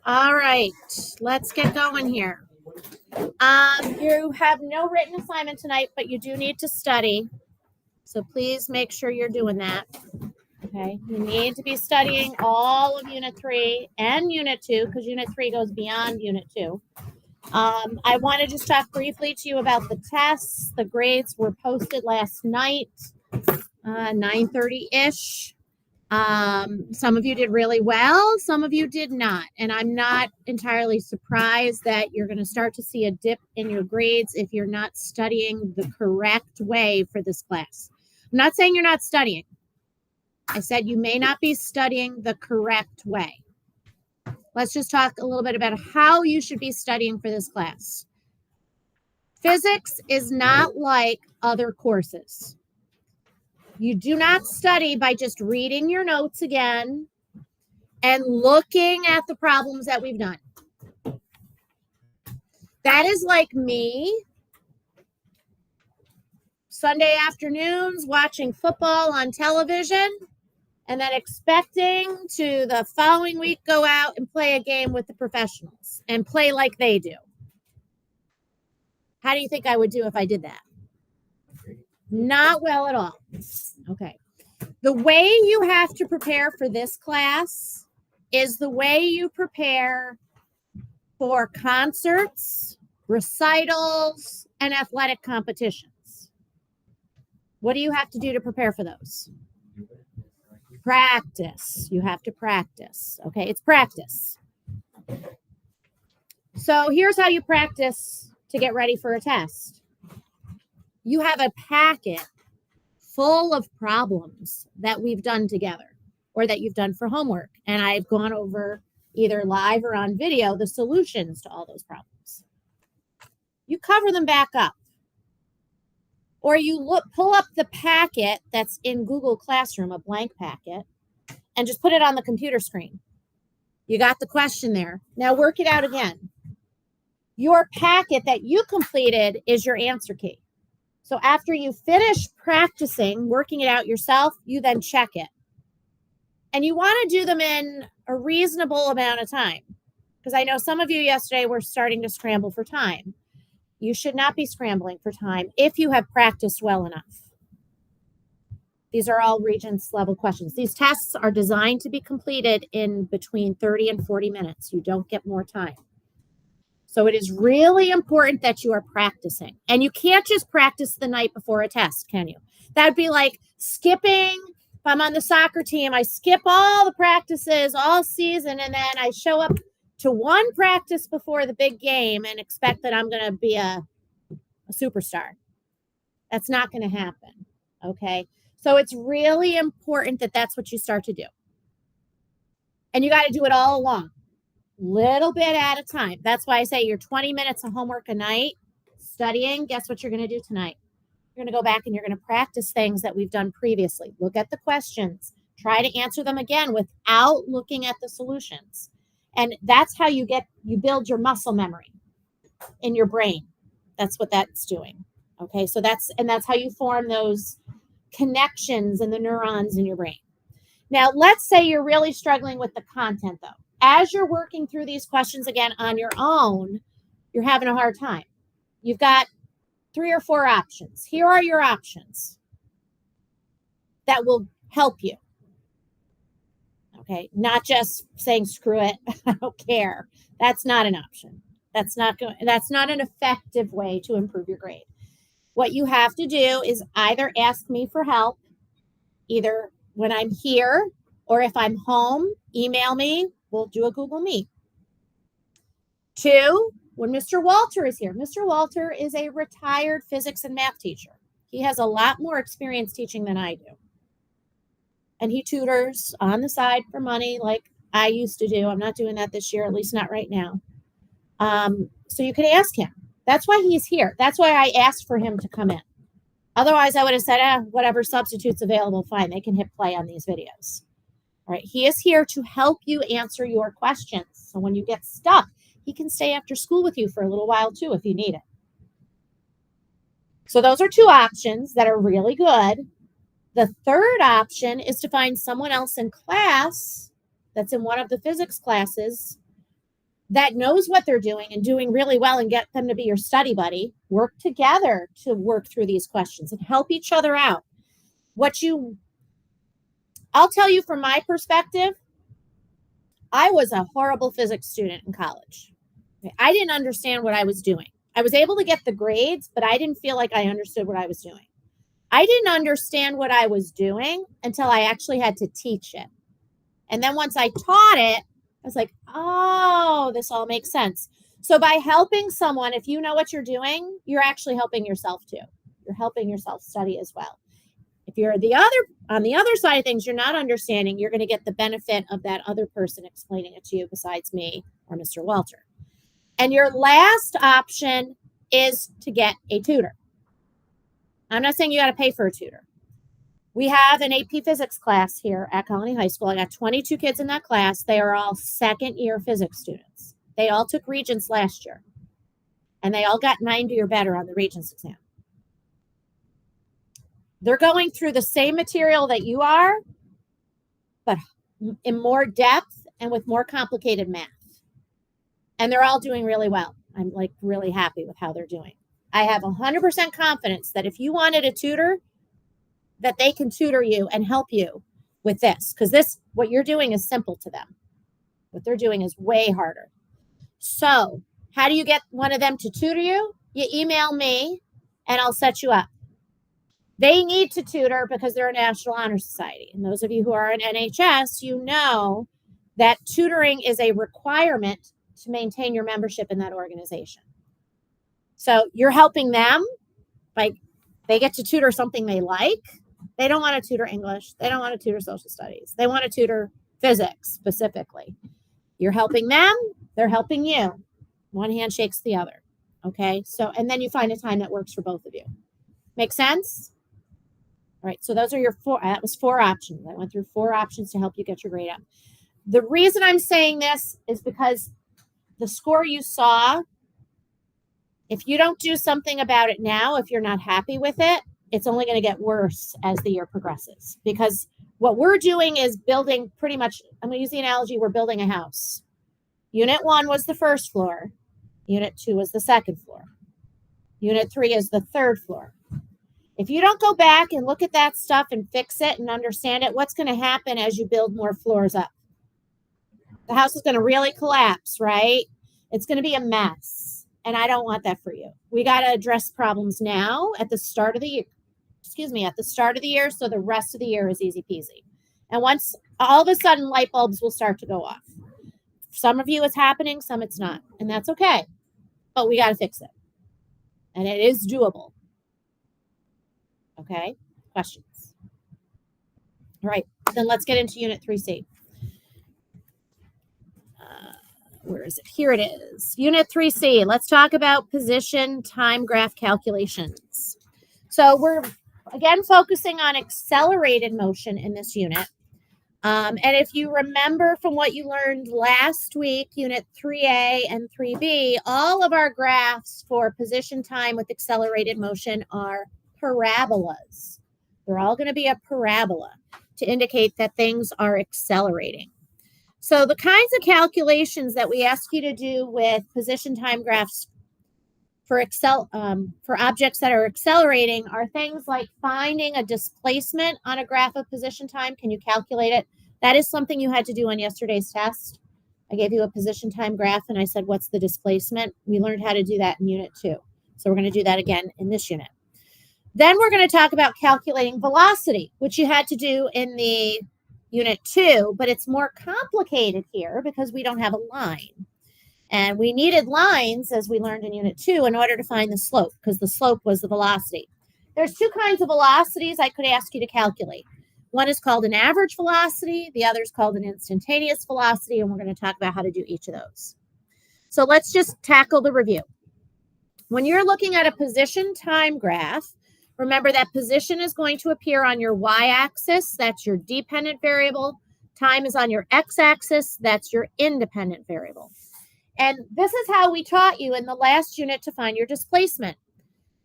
All right, let's get going here. You have no written assignment tonight, but you do need to study. So please make sure you're doing that. Okay, you need to be studying all of Unit 3 and Unit 2 because Unit 3 goes beyond Unit 2. I want to just talk briefly to you about the tests. The grades were posted last night, 9:30-ish. Some of you did really well, some of you did not. And I'm not entirely surprised that you're going to start to see a dip in your grades if you're not studying the correct way for this class. I'm not saying you're not studying. I said you may not be studying the correct way. Let's just talk a little bit about how you should be studying for this class. Physics is not like other courses. You do not study by just reading your notes again and looking at the problems that we've done. That is like me Sunday afternoons watching football on television and then expecting to the following week go out and play a game with the professionals and play like they do. How do you think I would do if I did that? Not well at all. Okay. The way you have to prepare for this class is the way you prepare for concerts, recitals, and athletic competitions. What do you have to do to prepare for those? Practice. You have to practice. Okay, it's practice. So here's how you practice to get ready for a test. You have a packet full of problems that we've done together or that you've done for homework. And I've gone over either live or on video the solutions to all those problems. You cover them back up. Or you pull up the packet that's in Google Classroom, a blank packet, and just put it on the computer screen. You got the question there. Now work it out again. Your packet that you completed is your answer key. So after you finish practicing, working it out yourself, you then check it. And you want to do them in a reasonable amount of time. Because I know some of you yesterday were starting to scramble for time. You should not be scrambling for time if you have practiced well enough. These are all Regents level questions. These tests are designed to be completed in between 30 and 40 minutes. You don't get more time. So it is really important that you are practicing. And you can't just practice the night before a test, can you? That'd be like skipping. If I'm on the soccer team, I skip all the practices all season, and then I show up to one practice before the big game and expect that I'm going to be a superstar. That's not going to happen. Okay. So it's really important that that's what you start to do. And you got to do it all along, little bit at a time. That's why I say your 20 minutes of homework a night studying. Guess what you're going to do tonight? You're going to go back and you're going to practice things that we've done previously. Look at the questions. Try to answer them again without looking at the solutions. And that's how you build your muscle memory in your brain. That's what that's doing. Okay, so that's how you form those connections in the neurons in your brain. Now, let's say you're really struggling with the content, though. As you're working through these questions again on your own, you're having a hard time. You've got 3 or 4 options. Here are your options that will help you. Okay, not just saying screw it, I don't care. That's not an option. That's not an effective way to improve your grade. What you have to do is either ask me for help, either when I'm here or if I'm home, email me. We'll do a Google Meet. 2, when Mr. Walter is here. Mr. Walter is a retired physics and math teacher. He has a lot more experience teaching than I do. And he tutors on the side for money like I used to do. I'm not doing that this year, at least not right now. So you can ask him. That's why he's here. That's why I asked for him to come in. Otherwise, I would have said, whatever substitute's available, fine. They can hit play on these videos. All right. He is here to help you answer your questions. So when you get stuck, he can stay after school with you for a little while too if you need it. So those are 2 options that are really good. The third option is to find someone else in class that's in one of the physics classes that knows what they're doing and doing really well and get them to be your study buddy. Work together to work through these questions and help each other out. I'll tell you from my perspective, I was a horrible physics student in college. I didn't understand what I was doing. I was able to get the grades, but I didn't feel like I understood what I was doing. I didn't understand what I was doing until I actually had to teach it. And then once I taught it, I was like, oh, this all makes sense. So by helping someone, if you know what you're doing, you're actually helping yourself too. You're helping yourself study as well. If you're on the other side of things, you're not understanding, you're going to get the benefit of that other person explaining it to you besides me or Mr. Walter. And your last option is to get a tutor. I'm not saying you got to pay for a tutor. We have an AP physics class here at Colony High School. I got 22 kids in that class. They are all second-year physics students. They all took Regents last year, and they all got 90 or better on the Regents exam. They're going through the same material that you are, but in more depth and with more complicated math. And they're all doing really well. I'm like really happy with how they're doing. I have 100% confidence that if you wanted a tutor, that they can tutor you and help you with this, because what you're doing is simple to them. What they're doing is way harder. So how do you get one of them to tutor you? You email me and I'll set you up. They need to tutor because they're a National Honor Society. And those of you who are in NHS, you know that tutoring is a requirement to maintain your membership in that organization. So you're helping them by they get to tutor something they like. They don't want to tutor English. They don't want to tutor social studies. They want to tutor physics specifically. You're helping them. They're helping you. One hand shakes the other. Okay. So, and then you find a time that works for both of you. Make sense? All right. So those are your that was 4 options. I went through 4 options to help you get your grade up. The reason I'm saying this is because the score you saw, if you don't do something about it now, if you're not happy with it, it's only going to get worse as the year progresses, because what we're doing is building pretty much, I'm going to use the analogy, we're building a house. Unit 1 was the first floor. Unit 2 was the second floor. Unit 3 is the third floor. If you don't go back and look at that stuff and fix it and understand it, what's going to happen as you build more floors up? The house is going to really collapse, right? It's going to be a mess. And I don't want that for you. We got to address problems now at the start of the year. At the start of the year, so the rest of the year is easy peasy. And once all of a sudden light bulbs will start to go off. Some of you it's happening, some it's not. And that's okay. But we got to fix it. And it is doable. Okay? Questions? All right. Then let's get into Unit 3C. Where is it? Here it is. Unit 3C. Let's talk about position time graph calculations. So we're again focusing on accelerated motion in this unit. And if you remember from what you learned last week, Unit 3A and 3B, all of our graphs for position time with accelerated motion are parabolas. They're all going to be a parabola to indicate that things are accelerating. So the kinds of calculations that we ask you to do with position time graphs for objects that are accelerating are things like finding a displacement on a graph of position time. Can you calculate it? That is something you had to do on yesterday's test. I gave you a position time graph and I said, what's the displacement? We learned how to do that in Unit 2. So we're going to do that again in this unit. Then we're going to talk about calculating velocity, which you had to do in the Unit 2, but it's more complicated here because we don't have a line. And we needed lines, as we learned in Unit 2, in order to find the slope, because the slope was the velocity. There's 2 kinds of velocities I could ask you to calculate. One is called an average velocity. The other is called an instantaneous velocity, and we're going to talk about how to do each of those. So let's just tackle the review. When you're looking at a position time graph, remember that position is going to appear on your y-axis. That's your dependent variable. Time is on your x-axis. That's your independent variable. And this is how we taught you in the last unit to find your displacement.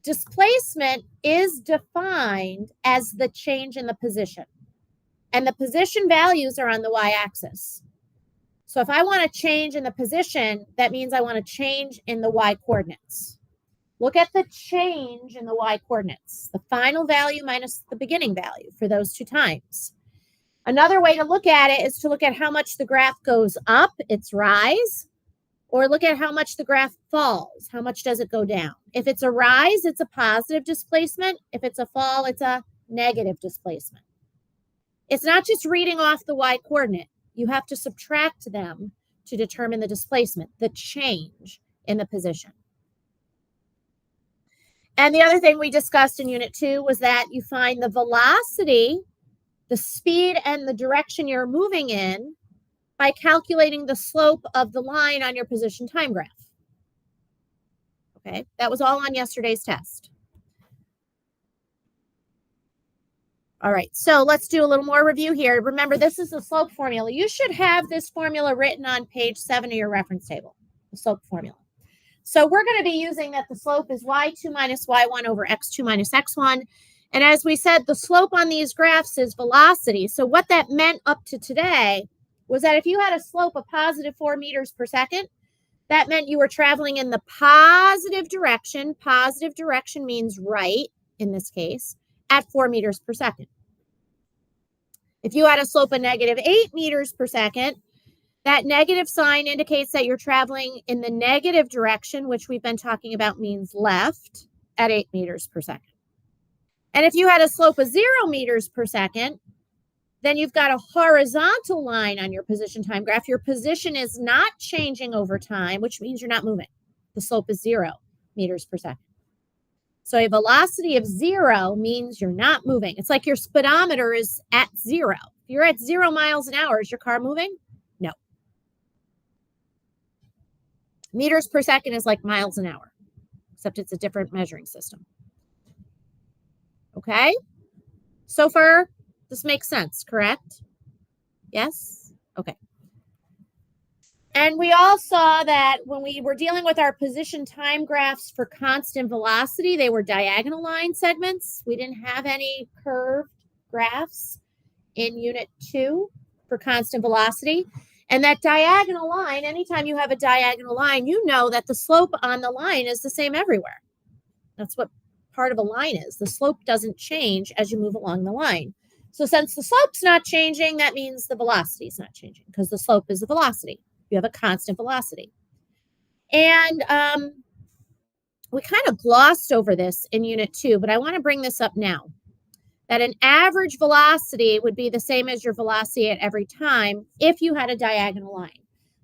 Displacement is defined as the change in the position. And the position values are on the y-axis. So if I want to change in the position, that means I want to change in the y coordinates. Look at the change in the y coordinates, the final value minus the beginning value for those two times. Another way to look at it is to look at how much the graph goes up, its rise, or look at how much the graph falls. How much does it go down? If it's a rise, it's a positive displacement. If it's a fall, it's a negative displacement. It's not just reading off the y coordinate. You have to subtract them to determine the displacement, the change in the position. And the other thing we discussed in Unit 2 was that you find the velocity, the speed, and the direction you're moving in by calculating the slope of the line on your position time graph. Okay, that was all on yesterday's test. All right, so let's do a little more review here. Remember, this is the slope formula. You should have this formula written on page 7 of your reference table, the slope formula. So we're going to be using that the slope is y2 minus y1 over x2 minus x1. And as we said, the slope on these graphs is velocity. So what that meant up to today was that if you had a slope of positive 4 meters per second, that meant you were traveling in the positive direction. Positive direction means right, in this case, at 4 meters per second. If you had a slope of negative 8 meters per second, that negative sign indicates that you're traveling in the negative direction, which we've been talking about means left, at 8 meters per second. And if you had a slope of 0 meters per second, then you've got a horizontal line on your position time graph. Your position is not changing over time, which means you're not moving. The slope is 0 meters per second. So a velocity of 0 means you're not moving. It's like your speedometer is at 0. If you're at 0 miles an hour, is your car moving? No. Meters per second is like miles an hour, except it's a different measuring system. Okay? So far, this makes sense, correct? Yes? Okay. And we all saw that when we were dealing with our position time graphs for constant velocity, they were diagonal line segments. We didn't have any curved graphs in Unit 2 for constant velocity. And that diagonal line, anytime you have a diagonal line, you know that the slope on the line is the same everywhere. That's what part of a line is. The slope doesn't change as you move along the line. So since the slope's not changing, that means the velocity is not changing because the slope is the velocity. You have a constant velocity. And we kind of glossed over this in Unit 2, but I want to bring this up now. That an average velocity would be the same as your velocity at every time if you had a diagonal line.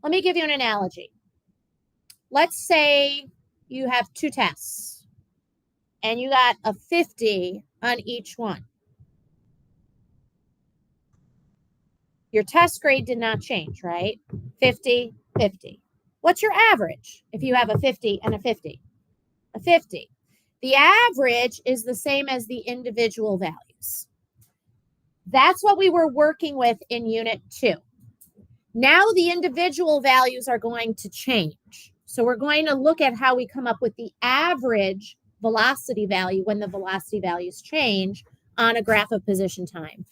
Let me give you an analogy. Let's say you have 2 tests and you got a 50 on each one. Your test grade did not change, right? 50, 50. What's your average if you have a 50 and a 50? A 50. The average is the same as the individual values. That's what we were working with in Unit 2. Now the individual values are going to change. So we're going to look at how we come up with the average velocity value when the velocity values change on a graph of position time.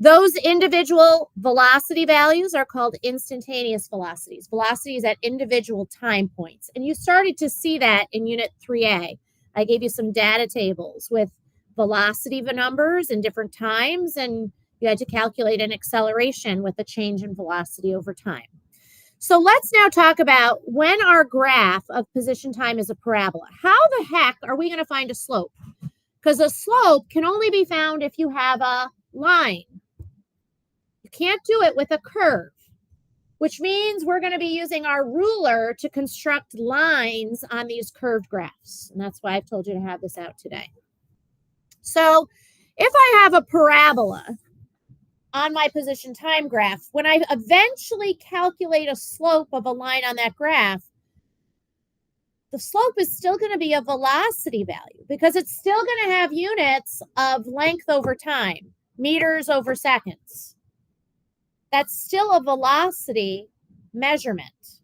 Those individual velocity values are called instantaneous velocities, velocities at individual time points. And you started to see that in Unit 3A. I gave you some data tables with velocity numbers in different times, and you had to calculate an acceleration with a change in velocity over time. So let's now talk about when our graph of position time is a parabola. How the heck are we going to find a slope? Because a slope can only be found if you have a line. You can't do it with a curve, which means we're going to be using our ruler to construct lines on these curved graphs. And that's why I've told you to have this out today. So if I have a parabola on my position time graph, when I eventually calculate a slope of a line on that graph, the slope is still going to be a velocity value because it's still going to have units of length over time, meters over seconds. That's still a velocity measurement.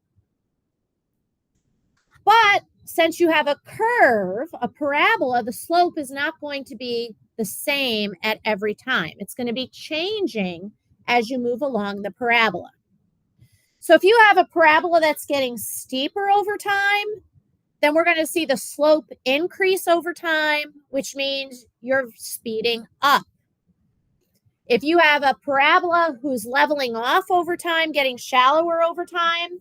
But since you have a curve, a parabola, the slope is not going to be the same at every time. It's going to be changing as you move along the parabola. So if you have a parabola that's getting steeper over time, then we're going to see the slope increase over time, which means you're speeding up. If you have a parabola who's leveling off over time, getting shallower over time,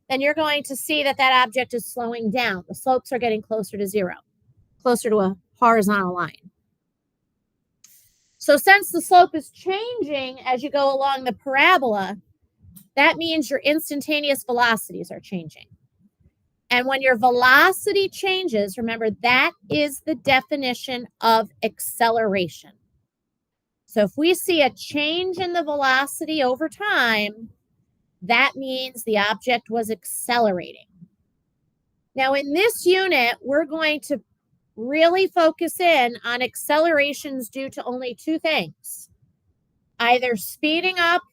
then you're going to see that that object is slowing down. The slopes are getting closer to zero, closer to a horizontal line. So since the slope is changing as you go along the parabola, that means your instantaneous velocities are changing. And when your velocity changes, remember, that is the definition of acceleration. So if we see a change in the velocity over time, that means the object was accelerating. Now, in this unit, we're going to really focus in on accelerations due to only two things: either speeding up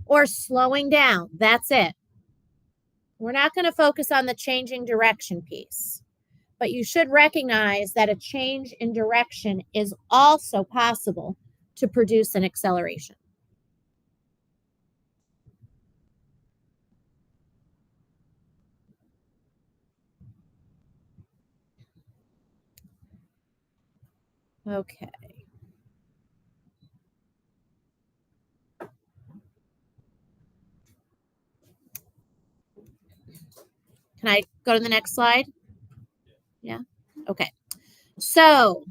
or slowing down. That's it. We're not going to focus on the changing direction piece, but you should recognize that a change in direction is also possible to produce an acceleration. Okay. Can I go to the next slide? Yeah. Okay. So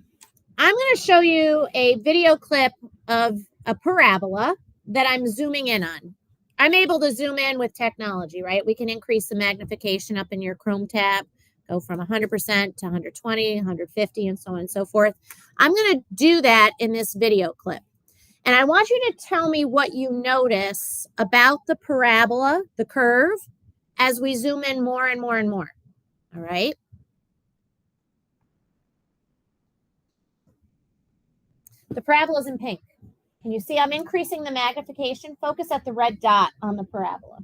I'm going to show you a video clip of a parabola that I'm zooming in on. I'm able to zoom in with technology, right? We can increase the magnification up in your Chrome tab, go from 100% to 120, 150, and so on and so forth. I'm going to do that in this video clip. And I want you to tell me what you notice about the parabola, the curve, as we zoom in more and more and more. All right. The parabola is in pink. Can you see I'm increasing the magnification? Focus at the red dot on the parabola.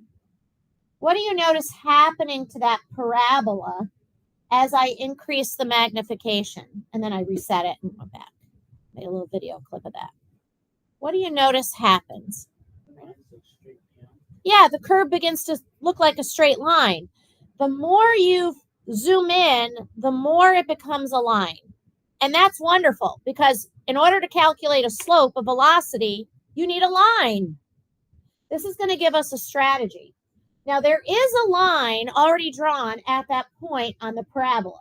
What do you notice happening to that parabola as I increase the magnification? And then I reset it and went back. Made a little video clip of that. What do you notice happens? Yeah, the curve begins to look like a straight line. The more you zoom in, the more it becomes a line. And that's wonderful, because in order to calculate a slope, a velocity, you need a line. This is going to give us a strategy. Now, there is a line already drawn at that point on the parabola.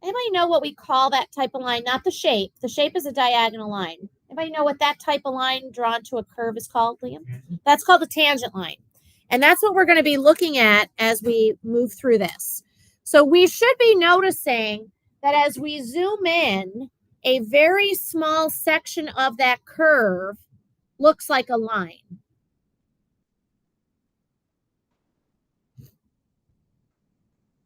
Anybody know what we call that type of line? Not the shape. The shape is a diagonal line. Anybody know what that type of line drawn to a curve is called, Liam? That's called a tangent line. And that's what we're going to be looking at as we move through this. So we should be noticing that as we zoom in, a very small section of that curve looks like a line.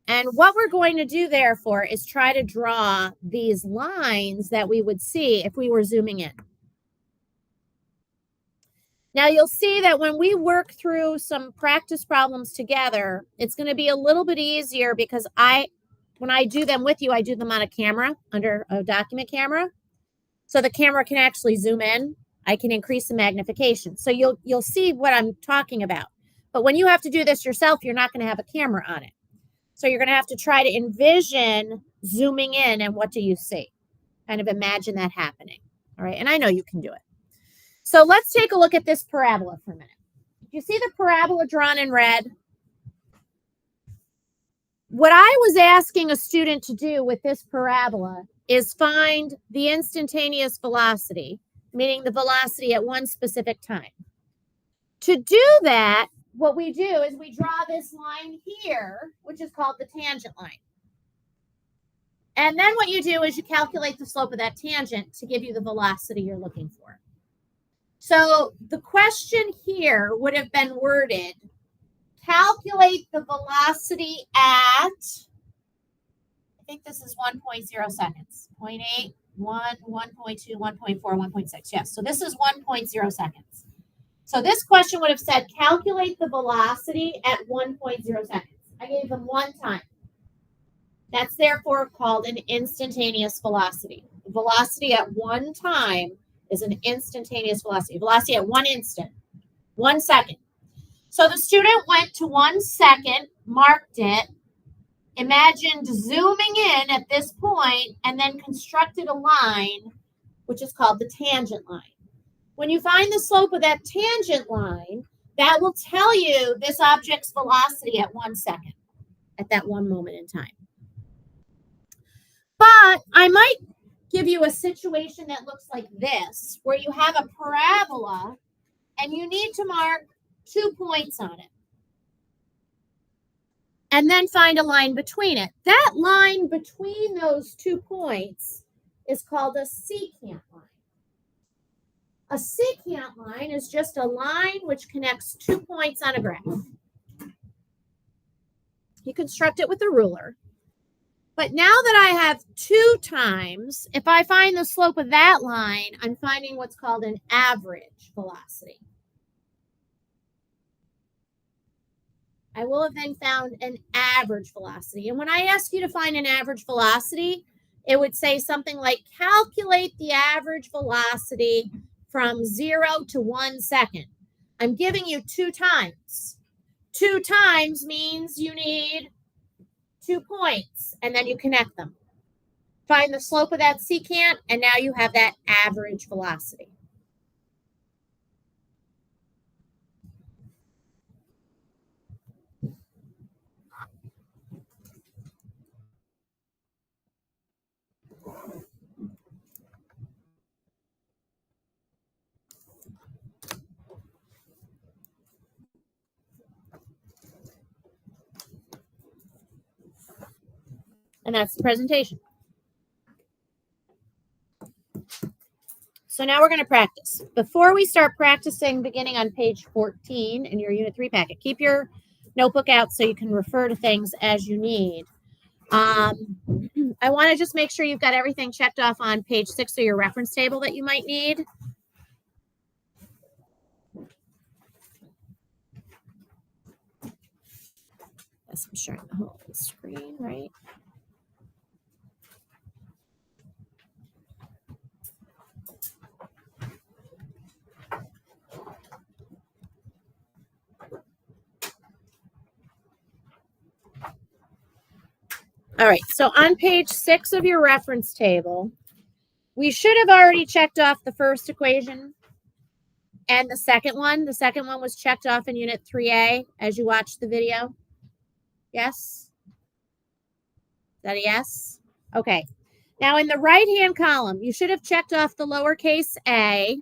And what we're going to do, therefore, is try to draw these lines that we would see if we were zooming in. Now, you'll see that when we work through some practice problems together, it's going to be a little bit easier because when I do them with you, I do them on a camera, under a document camera. So the camera can actually zoom in. I can increase the magnification. So you'll see what I'm talking about. But when you have to do this yourself, you're not going to have a camera on it. So you're going to have to try to envision zooming in, and what do you see? Kind of imagine that happening. All right. And I know you can do it. So let's take a look at this parabola for a minute. You see the parabola drawn in red? What I was asking a student to do with this parabola is find the instantaneous velocity, meaning the velocity at one specific time. To do that, what we do is we draw this line here, which is called the tangent line. And then what you do is you calculate the slope of that tangent to give you the velocity you're looking for. So the question here would have been worded, calculate the velocity at, I think this is 1.0 seconds, 0.8, 1, 1.2, 1.4, 1.6. Yes, so this is 1.0 seconds. So this question would have said, calculate the velocity at 1.0 seconds. I gave them one time. That's therefore called an instantaneous velocity. The velocity at one time is an instantaneous velocity. Velocity at one instant, 1 second. So the student went to 1 second, marked it, imagined zooming in at this point, and then constructed a line, which is called the tangent line. When you find the slope of that tangent line, that will tell you this object's velocity at 1 second, at that one moment in time. But I might give you a situation that looks like this, where you have a parabola and you need to mark 2 points on it. And then find a line between it. That line between those 2 points is called a secant line. A secant line is just a line which connects 2 points on a graph. You construct it with a ruler. But now that I have 2 times, if I find the slope of that line, I'm finding what's called an average velocity. I will have then found an average velocity. And when I ask you to find an average velocity, it would say something like calculate the average velocity from 0 to 1 second. I'm giving you 2 times. 2 times means you need 2 points, and then you connect them. Find the slope of that secant, and now you have that average velocity. And that's the presentation. So now we're going to practice. Before we start practicing, beginning on page 14 in your Unit 3 packet, keep your notebook out so you can refer to things as you need. I want to just make sure you've got everything checked off on page 6 of your reference table that you might need. Yes, I'm sharing the whole screen, right? All right, so on page 6 of your reference table, we should have already checked off the first equation and the second one. The second one was checked off in Unit 3A as you watched the video. Yes? Is that a yes? Okay. Now in the right-hand column, you should have checked off the lowercase a.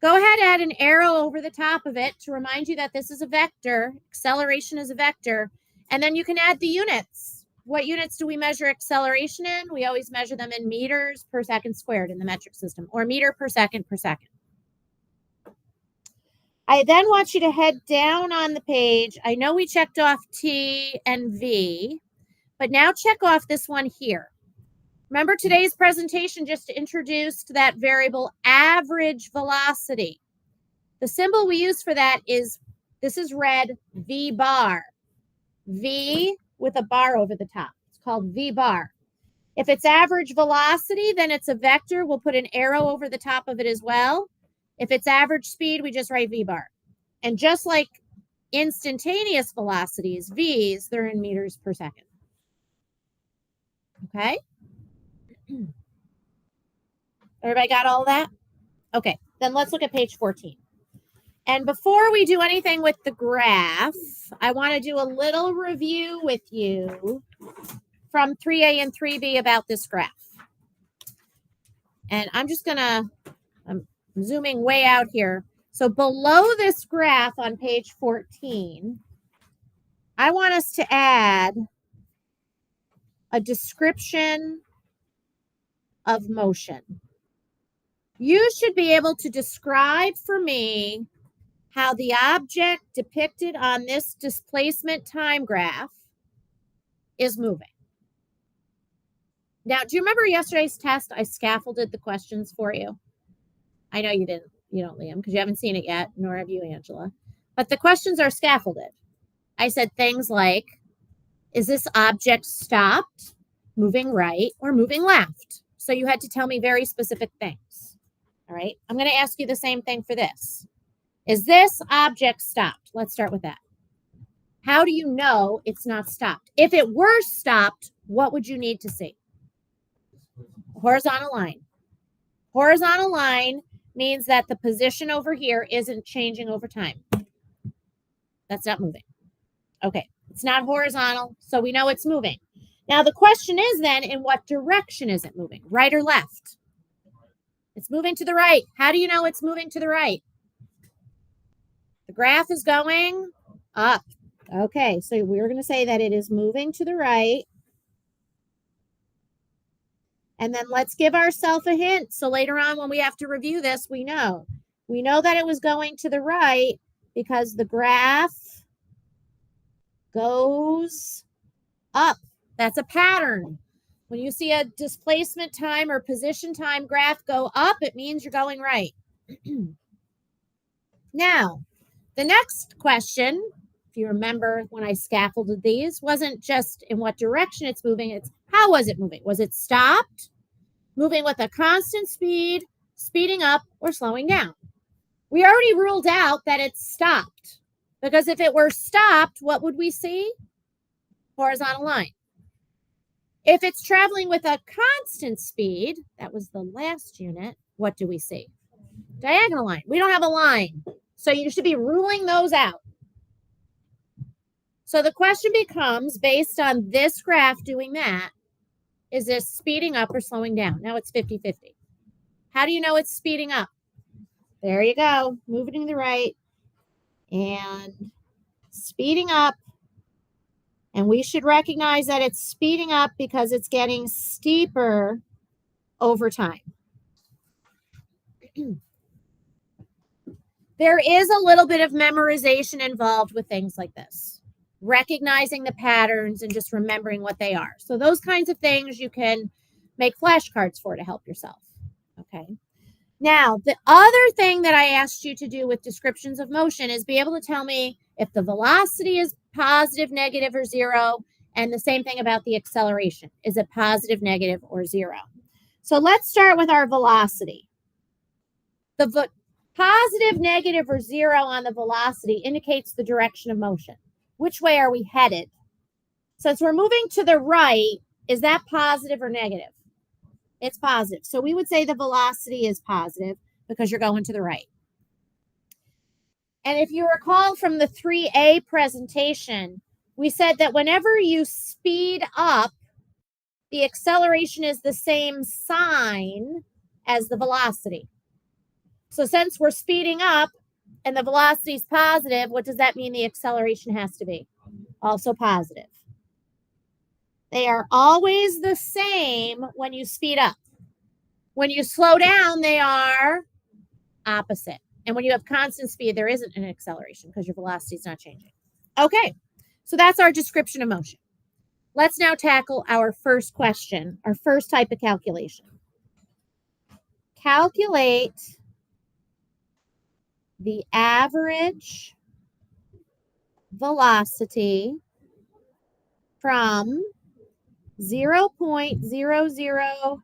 Go ahead and add an arrow over the top of it to remind you that this is a vector. Acceleration is a vector. And then you can add the units. What units do we measure acceleration in? We always measure them in meters per second squared in the metric system, or meter per second per second. I then want you to head down on the page. I know we checked off T and V, but now check off this one here. Remember today's presentation just introduced that variable average velocity. The symbol we use for that is, this is red, V bar. V with a bar over the top. It's called V bar. If it's average velocity, then it's a vector. We'll put an arrow over the top of it as well. If it's average speed, we just write V bar. And just like instantaneous velocities, V's, they're in meters per second. Okay? Everybody got all that? Okay, then let's look at page 14. And before we do anything with the graph, I want to do a little review with you from 3A and 3B about this graph. And I'm zooming way out here. So below this graph on page 14, I want us to add a description of motion. You should be able to describe for me how the object depicted on this displacement time graph is moving. Now, do you remember yesterday's test? I scaffolded the questions for you. I know you don't, Liam, because you haven't seen it yet, nor have you, Angela. But the questions are scaffolded. I said things like, is this object stopped, moving right, or moving left? So you had to tell me very specific things. All right, I'm going to ask you the same thing for this. Is this object stopped? Let's start with that. How do you know it's not stopped? If it were stopped, what would you need to see? Horizontal line. Horizontal line means that the position over here isn't changing over time. That's not moving. Okay, it's not horizontal, so we know it's moving. Now the question is then, in what direction is it moving? Right or left? It's moving to the right. How do you know it's moving to the right? The graph is going up. Okay, so we're going to say that it is moving to the right. And then let's give ourselves a hint. So later on when we have to review this, we know. We know that it was going to the right because the graph goes up. That's a pattern. When you see a displacement time or position time graph go up, it means you're going right. Now, the next question, if you remember when I scaffolded these, wasn't just in what direction it's moving, it's how was it moving? Was it stopped, moving with a constant speed, speeding up, or slowing down? We already ruled out that it's stopped, because if it were stopped, what would we see? Horizontal line. If it's traveling with a constant speed, that was the last unit, what do we see? Diagonal line. We don't have a line, so you should be ruling those out. So the question becomes, based on this graph doing that, is this speeding up or slowing down? Now it's 50-50. How do you know it's speeding up? There you go. Moving to the right and speeding up. And we should recognize that it's speeding up because it's getting steeper over time. There is a little bit of memorization involved with things like this. Recognizing the patterns and just remembering what they are. So those kinds of things you can make flashcards for to help yourself. Okay. Now, the other thing that I asked you to do with descriptions of motion is be able to tell me if the velocity is positive, negative, or zero, and the same thing about the acceleration. Is it positive, negative, or zero? So let's start with our velocity. The positive, negative, or zero on the velocity indicates the direction of motion. Which way are we headed? Since we're moving to the right, is that positive or negative? It's positive. So we would say the velocity is positive because you're going to the right. And if you recall from the 3A presentation, we said that whenever you speed up, the acceleration is the same sign as the velocity. So since we're speeding up and the velocity is positive, what does that mean the acceleration has to be? Also positive. They are always the same when you speed up. When you slow down, they are opposite. And when you have constant speed, there isn't an acceleration because your velocity is not changing. Okay, so that's our description of motion. Let's now tackle our first question, our first type of calculation. Calculate the average velocity from 0.00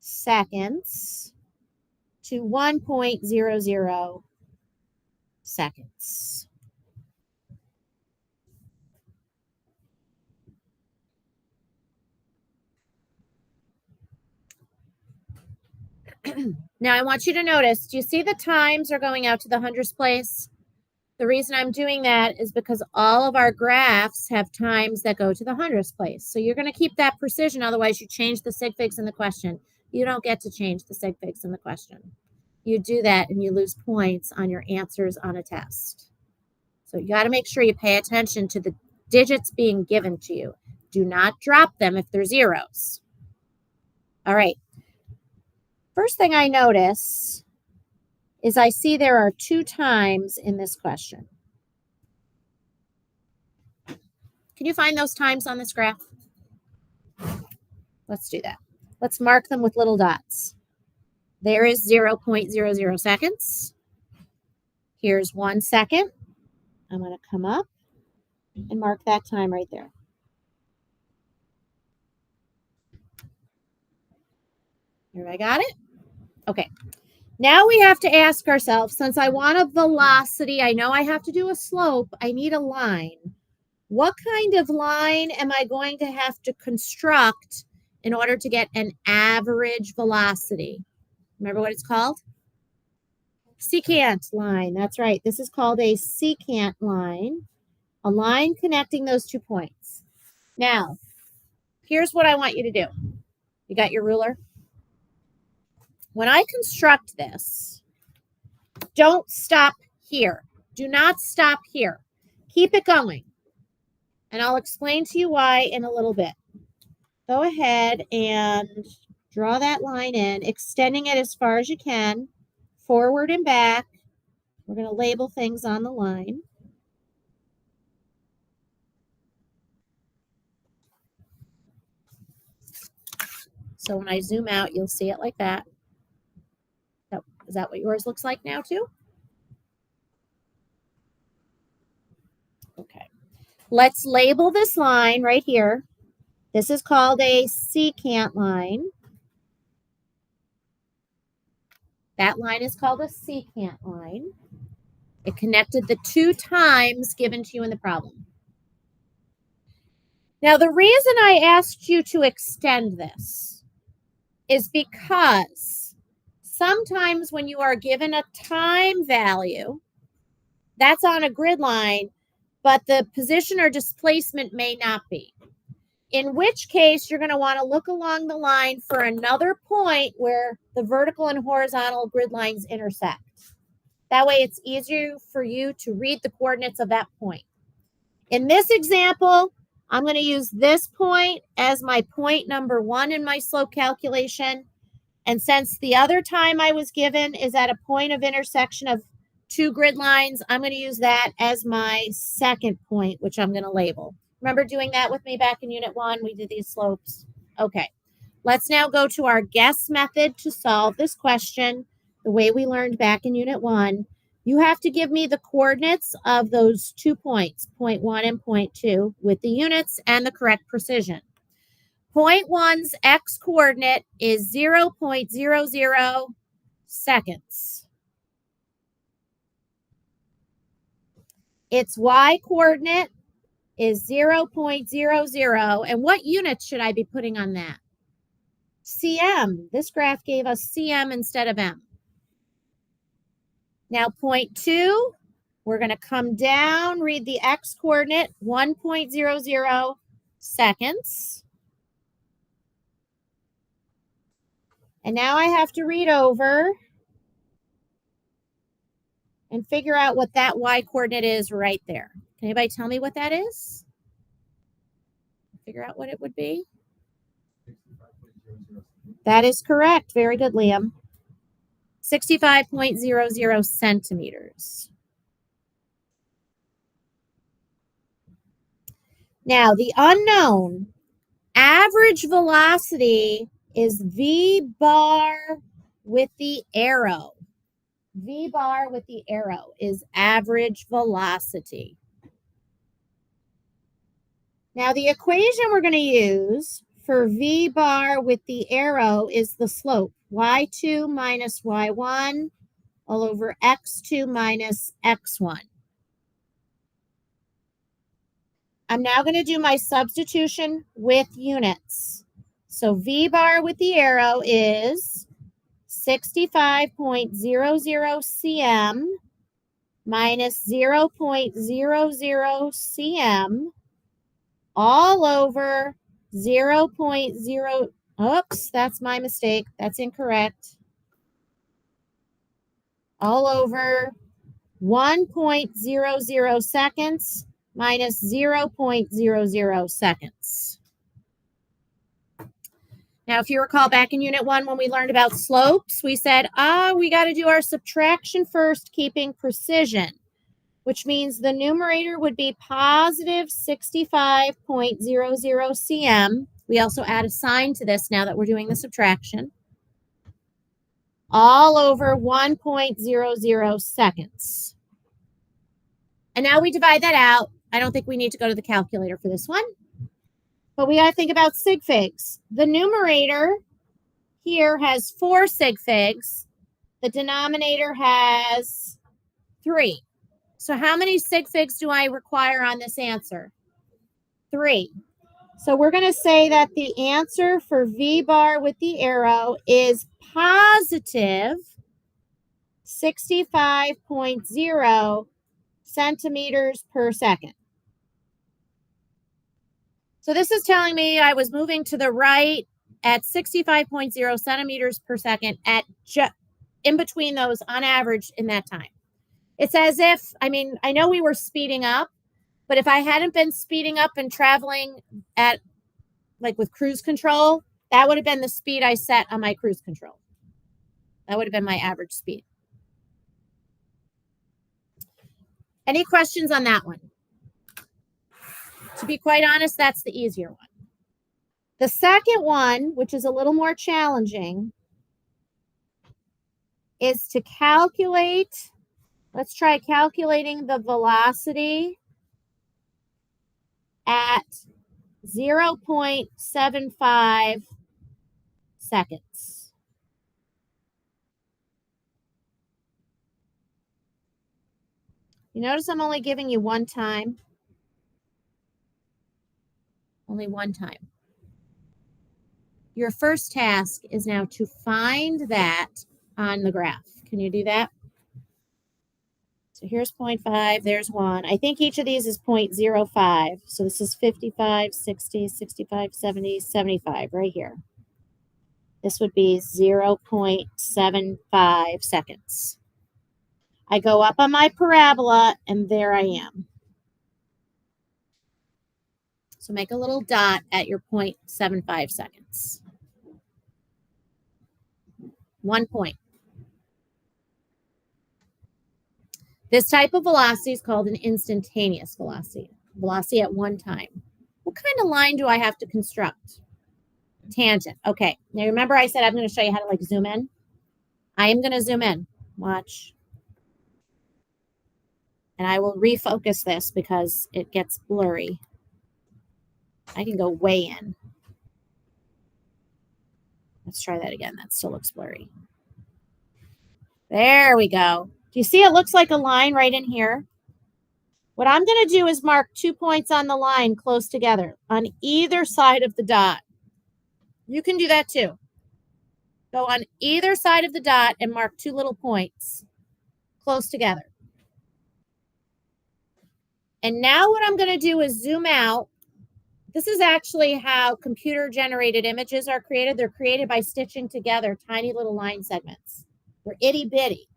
seconds to 1.00 seconds. Now I want you to notice, do you see the times are going out to the hundredths place? The reason I'm doing that is because all of our graphs have times that go to the hundredths place. So you're going to keep that precision, otherwise you change the sig figs in the question. You don't get to change the sig figs in the question. You do that and you lose points on your answers on a test. So you got to make sure you pay attention to the digits being given to you. Do not drop them if they're zeros. All right. First thing I notice is I see there are 2 times in this question. Can you find those times on this graph? Let's do that. Let's mark them with little dots. There is 0.00 seconds. Here's 1 second. I'm going to come up and mark that time right there. Here, I got it. Okay. Now we have to ask ourselves, since I want a velocity, I know I have to do a slope, I need a line. What kind of line am I going to have to construct in order to get an average velocity? Remember what it's called? Secant line. That's right. This is called a secant line, a line connecting those 2 points. Now, here's what I want you to do. You got your ruler? When I construct this, don't stop here. Do not stop here. Keep it going. And I'll explain to you why in a little bit. Go ahead and draw that line in, extending it as far as you can, forward and back. We're going to label things on the line. So when I zoom out, you'll see it like that. Is that what yours looks like now too? Okay. Let's label this line right here. This is called a secant line. That line is called a secant line. It connected the 2 times given to you in the problem. Now, the reason I asked you to extend this is because sometimes when you are given a time value, that's on a grid line, but the position or displacement may not be. In which case, you're going to want to look along the line for another point where the vertical and horizontal grid lines intersect. That way, it's easier for you to read the coordinates of that point. In this example, I'm going to use this point as my point number 1 in my slope calculation. And since the other time I was given is at a point of intersection of 2 grid lines, I'm going to use that as my second point, which I'm going to label. Remember doing that with me back in Unit 1? We did these slopes. Okay, let's now go to our guess method to solve this question the way we learned back in Unit 1. You have to give me the coordinates of those 2 points, point 1 and point 2, with the units and the correct precision. Point 1's x coordinate is 0.00 seconds. Its y coordinate is 0.00. And what units should I be putting on that? cm. This graph gave us cm instead of m. Now, point 2, we're going to come down, read the x coordinate, 1.00 seconds. And now I have to read over and figure out what that y coordinate is right there. Can anybody tell me what that is? Figure out what it would be? That is correct. Very good, Liam. 65.00 centimeters. Now, the unknown average velocity is V bar with the arrow. V bar with the arrow is average velocity. Now, the equation we're going to use for V bar with the arrow is the slope, y2 minus y1 all over x2 minus x1. I'm now going to do my substitution with units. So V bar with the arrow is 65.00 cm minus 0.00 cm all over 0.0. Oops, that's my mistake. That's incorrect. All over 1.00 seconds minus 0.00 seconds. Now, if you recall back in Unit 1 when we learned about slopes, we said, we got to do our subtraction first, keeping precision, which means the numerator would be positive 65.00 cm. We also add a sign to this now that we're doing the subtraction. All over 1.00 seconds. And now we divide that out. I don't think we need to go to the calculator for this one. But we got to think about sig figs. The numerator here has 4 sig figs. The denominator has 3. So how many sig figs do I require on this answer? 3. So we're going to say that the answer for V bar with the arrow is positive 65.0 centimeters per second. So this is telling me I was moving to the right at 65.0 centimeters per second at in between those on average in that time. It's as if, I mean, I know we were speeding up, but if I hadn't been speeding up and traveling at like with cruise control, that would have been the speed I set on my cruise control. That would have been my average speed. Any questions on that one? To be quite honest, that's the easier one. The second one, which is a little more challenging, is to calculate. Let's try calculating the velocity at 0.75 seconds. You notice I'm only giving you one time. Only one time. Your first task is now to find that on the graph. Can you do that? So here's 0.5, there's 1. I think each of these is 0.05. So this is 55, 60, 65, 70, 75 right here. This would be 0.75 seconds. I go up on my parabola and there I am. So make a little dot at your 0.75 seconds. 1 point. This type of velocity is called an instantaneous velocity. Velocity at one time. What kind of line do I have to construct? Tangent. Okay. Now remember I said I'm going to show you how to like zoom in. I am going to zoom in. Watch. And I will refocus this because it gets blurry. I can go way in. Let's try that again. That still looks blurry. There we go. Do you see it looks like a line right in here? What I'm going to do is mark 2 points on the line close together on either side of the dot. You can do that too. Go on either side of the dot and mark 2 little points close together. And now what I'm going to do is zoom out. This is actually how computer-generated images are created. They're created by stitching together tiny little line segments. They're itty-bitty.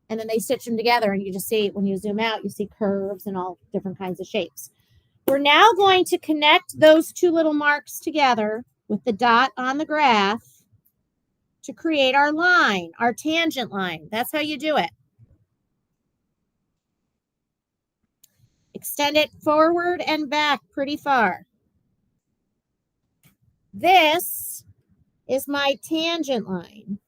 And then they stitch them together, and you just see, when you zoom out, you see curves and all different kinds of shapes. We're now going to connect those 2 little marks together with the dot on the graph to create our line, our tangent line. That's how you do it. Extend it forward and back pretty far. This is my tangent line.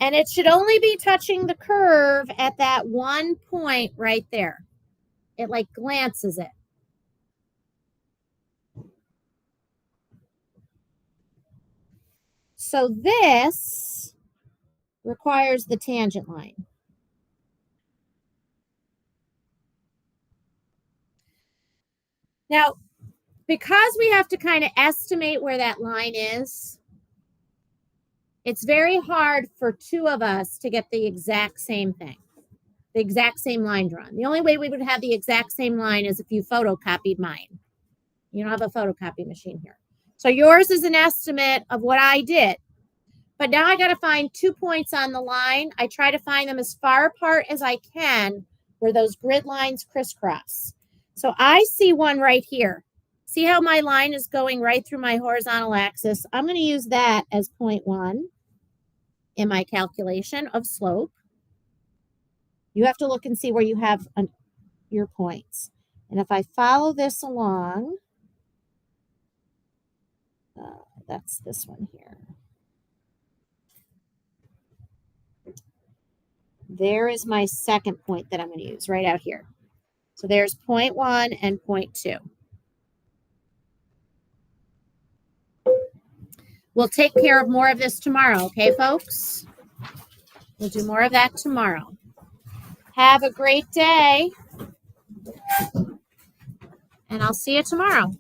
And it should only be touching the curve at that 1 point right there. It like glances it. So this requires the tangent line. Now, because we have to kind of estimate where that line is, it's very hard for 2 of us to get the exact same thing, the exact same line drawn. The only way we would have the exact same line is if you photocopied mine. You don't have a photocopy machine here. So yours is an estimate of what I did. But now I got to find 2 points on the line. I try to find them as far apart as I can where those grid lines crisscross. So I see one right here. See how my line is going right through my horizontal axis? I'm going to use that as 0.1 in my calculation of slope. You have to look and see where you have your points. And if I follow this along, that's this one here. There is my second point that I'm going to use right out here. So there's 0.1 and 0.2. We'll take care of more of this tomorrow, okay, folks? We'll do more of that tomorrow. Have a great day. And I'll see you tomorrow.